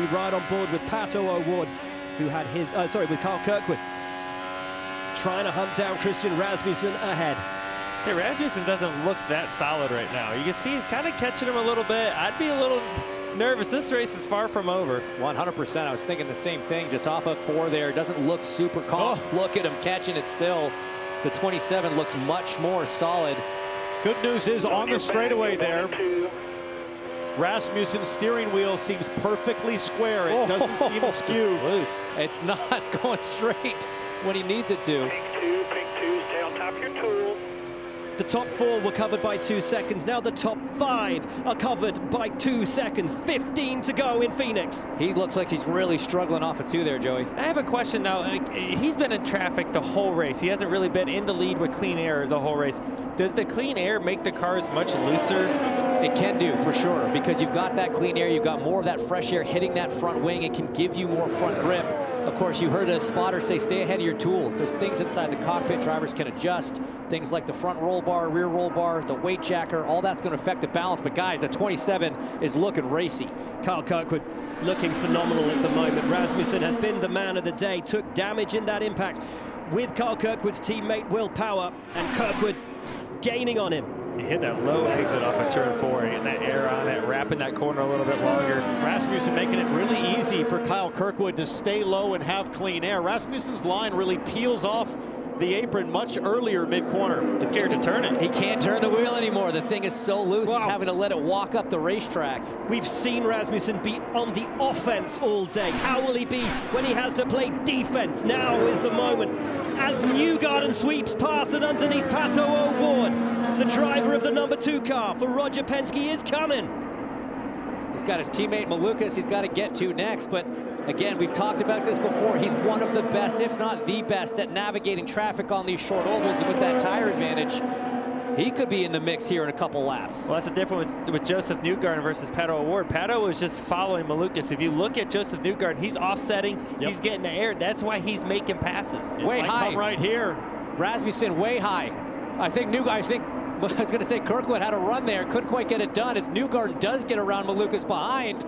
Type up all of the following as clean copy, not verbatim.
be right on board with Pato O'Ward, who had his, with Carl Kirkwood, trying to hunt down Christian Rasmussen ahead. Okay, Rasmussen doesn't look that solid right now. You can see he's kind of catching him a little bit. I'd be a little nervous. This race is far from over. 100%. I was thinking the same thing. Just off of 4 there. Doesn't look super calm. Oh. Look at him catching it still. The 27 looks much more solid. Good news is on the straightaway there, Rasmussen's steering wheel seems perfectly square. It doesn't seem askew. Loose. It's not going straight when he needs it to. Pink two, stay on top of your tool. The top 4 were covered by 2 seconds. Now the top 5 are covered by 2 seconds. 15 to go in Phoenix. He looks like he's really struggling off of 2 there, Joey. I have a question now. He's been in traffic the whole race. He hasn't really been in the lead with clean air the whole race. Does the clean air make the cars much looser? It can do, for sure, because you've got that clean air. You've got more of that fresh air hitting that front wing. It can give you more front grip. Of course, you heard a spotter say, stay ahead of your tools. There's things inside the cockpit drivers can adjust. Things like the front roll bar, rear roll bar, the weight jacker, all that's going to affect the balance. But guys, the 27 is looking racy. Carl Kirkwood looking phenomenal at the moment. Rasmussen has been the man of the day, took damage in that impact with Carl Kirkwood's teammate Will Power, and Kirkwood gaining on him. He hit that low exit off of turn 4, getting that air on it, wrapping that corner a little bit longer. Rasmussen making it really easy for Kyle Kirkwood to stay low and have clean air. Rasmussen's line really peels off the apron much earlier mid-corner. He's scared to turn it. He can't turn the wheel anymore. The thing is so loose, He's having to let it walk up the racetrack. We've seen Rasmussen be on the offense all day. How will he be when he has to play defense? Now is the moment. As Newgarden sweeps past and underneath Pato O'Ward, the driver of the number 2 car for Roger Penske is coming. He's got his teammate Malukas he's got to get to next, but again, we've talked about this before. He's one of the best, if not the best, at navigating traffic on these short ovals, and with that tire advantage, he could be in the mix here in a couple laps. Well, that's the difference with Joseph Newgarden versus Pato O'Ward. Pato was just following Malukas. If you look at Joseph Newgarden, he's offsetting, he's getting the air. That's why he's making passes. Way high. Right here. Rasmussen way high. I think I was going to say Kirkwood had a run there, couldn't quite get it done as Newgarden does get around Malukas behind.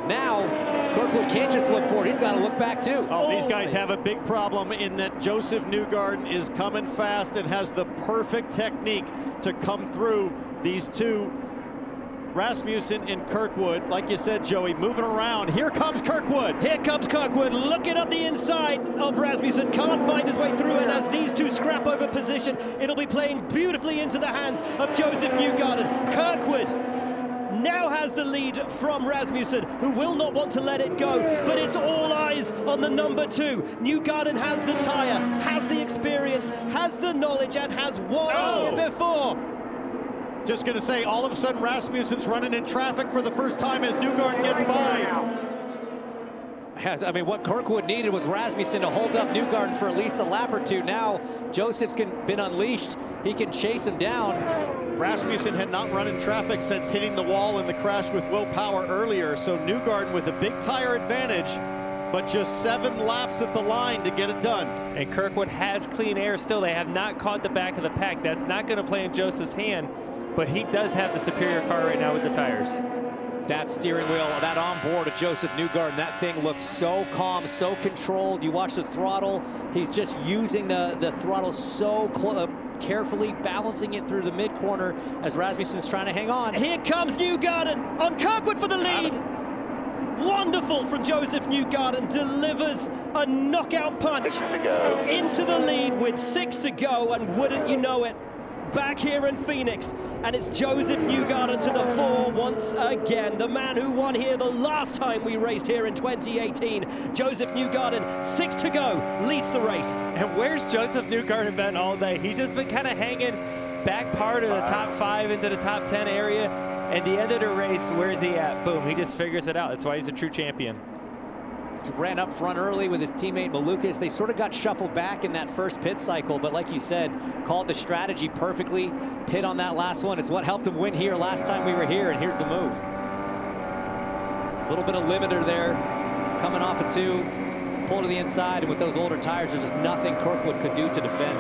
Now, Kirkwood can't just look forward, he's got to look back too. Oh, these guys have a big problem in that Joseph Newgarden is coming fast and has the perfect technique to come through these two. Rasmussen and Kirkwood, like you said, Joey, moving around. Here comes Kirkwood. Here comes Kirkwood, looking up the inside of Rasmussen. Can't find his way through, and as these two scrap over position, it'll be playing beautifully into the hands of Joseph Newgarden. Kirkwood now has the lead from Rasmussen, who will not want to let it go, but it's all eyes on the number 2. Newgarden has the tire, has the experience, has the knowledge, and has won here before. Just going to say, all of a sudden, Rasmussen's running in traffic for the first time as Newgarden gets by. I mean, what Kirkwood needed was Rasmussen to hold up Newgarden for at least a lap or 2. Now, Joseph's been unleashed. He can chase him down. Rasmussen had not run in traffic since hitting the wall in the crash with Will Power earlier, so Newgarden with a big tire advantage, but just 7 laps at the line to get it done. And Kirkwood has clean air still. They have not caught the back of the pack. That's not going to play in Joseph's hand, but he does have the superior car right now with the tires. That steering wheel, that onboard of Joseph Newgarden, that thing looks so calm, so controlled. You watch the throttle, he's just using the throttle so carefully, balancing it through the mid-corner as Rasmussen's trying to hang on. Here comes Newgarden on Kirkwood for the lead. Wonderful from Joseph Newgarden, delivers a knockout punch into the lead with 6 to go, and wouldn't you know it, back here in Phoenix, and it's Joseph Newgarden to the fore once again. The man who won here the last time we raced here in 2018. Joseph Newgarden, 6 to go, leads the race. And where's Joseph Newgarden been all day? He's just been kind of hanging back part of the top 5 into the top 10 area. At the end of the race, where's he at? Boom, he just figures it out. That's why he's a true champion. He ran up front early with his teammate Malukas. They sort of got shuffled back in that first pit cycle, but like you said, called the strategy perfectly. Pit on that last one. It's what helped him win here last time we were here, and here's the move. A little bit of limiter there, coming off of 2, pull to the inside, and with those older tires, there's just nothing Kirkwood could do to defend.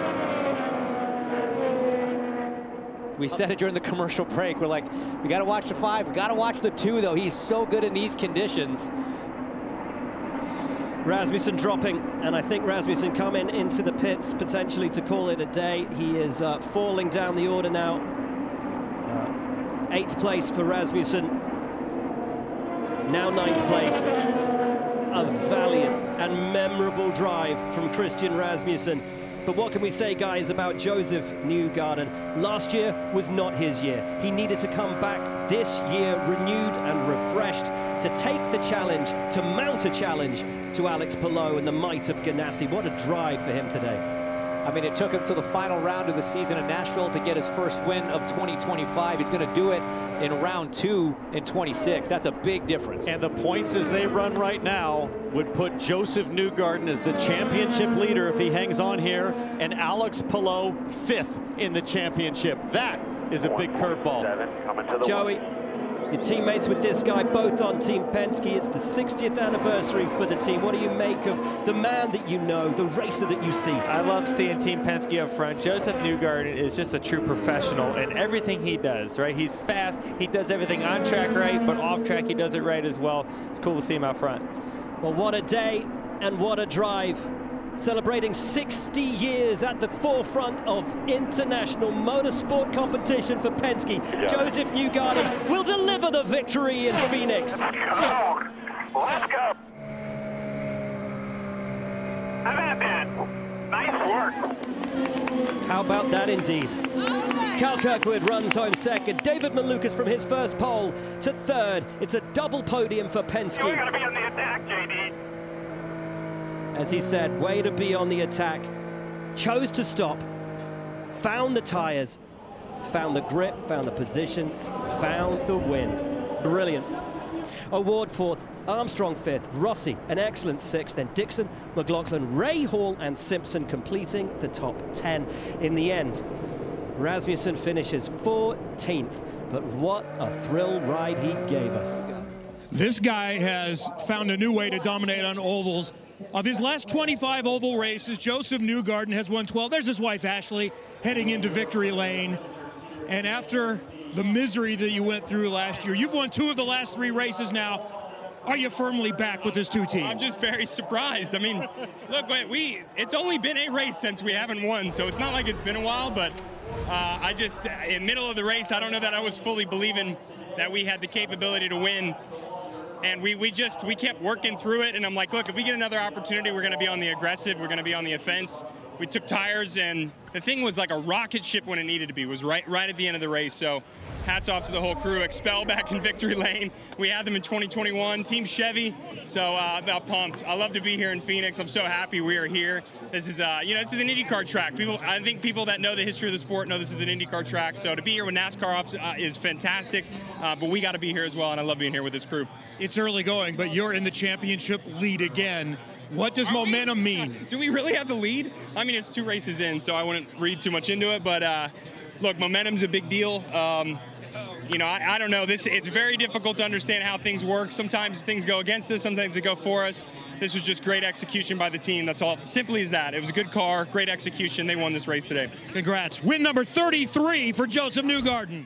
We said it during the commercial break. We're like, we got to watch the 5, we got to watch the 2, though. He's so good in these conditions. Rasmussen dropping, and I think Rasmussen coming into the pits potentially to call it a day. He is falling down the order now. 8th place for Rasmussen, now 9th place. A valiant and memorable drive from Christian Rasmussen. But what can we say, guys, about Joseph Newgarden? Last year was not his year. He needed to come back this year renewed and refreshed to take the challenge, to mount a challenge to Alex Palou and the might of Ganassi. What a drive for him today. I mean, it took him to the final round of the season in Nashville to get his first win of 2025. He's going to do it in round 2 in 26. That's a big difference. And the points as they run right now would put Joseph Newgarden as the championship leader if he hangs on here, and Alex Palou 5th in the championship. That is a big curveball. Joey, your teammates with this guy, both on Team Penske. It's the 60th anniversary for the team. What do you make of the man that you know, the racer that you see? I love seeing Team Penske up front. Joseph Newgarden is just a true professional in everything he does, right? He's fast. He does everything on track right, but off track he does it right as well. It's cool to see him out front. Well, what a day and what a drive. Celebrating 60 years at the forefront of international motorsport competition for Penske. Joseph Newgarden will deliver the victory in Phoenix. Let's go. Let's go. How about that? Nice work. How about that indeed? Cal Kirkwood runs home second. David Malukas from his first pole to third. It's a double podium for Penske. We're going to be on the attack, JD. As he said, way to be on the attack. Chose to stop, found the tires, found the grip, found the position, found the win. Brilliant. Award 4th, Armstrong 5th, Rossi an excellent 6th, then Dixon, McLaughlin, Ray Hall and Simpson completing the top 10. In the end, Rasmussen finishes 14th, but what a thrill ride he gave us. This guy has found a new way to dominate on ovals. Of his last 25 oval races, Joseph Newgarden has won 12. There's his wife, Ashley, heading into victory lane. And after the misery that you went through last year, you've won 2 of the last 3 races now. Are you firmly back with this 2 teams? I'm just very surprised. I mean, look, it's only been a race since we haven't won, so it's not like it's been a while, but I just, in middle of the race, I don't know that I was fully believing that we had the capability to win. And we kept working through it, and I'm like, look, if we get another opportunity, we're going to be on the aggressive, we're going to be on the offense. We took tires, and the thing was like a rocket ship when it needed to be. It was right at the end of the race, so hats off to the whole crew. Expel back in victory lane. We had them in 2021, Team Chevy, so I'm pumped. I love to be here in Phoenix. I'm so happy we are here. This is, this is an IndyCar track. I think people that know the history of the sport know this is an IndyCar track, so to be here with NASCAR is fantastic, but we got to be here as well, and I love being here with this crew. It's early going, but you're in the championship lead again. What does momentum mean? Do we really have the lead? I mean, it's 2 races in, so I wouldn't read too much into it, but look, momentum's a big deal. I don't know. It's very difficult to understand how things work. Sometimes things go against us, sometimes they go for us. This was just great execution by the team. That's all. Simply as that. It was a good car, great execution. They won this race today. Congrats. Win number 33 for Joseph Newgarden.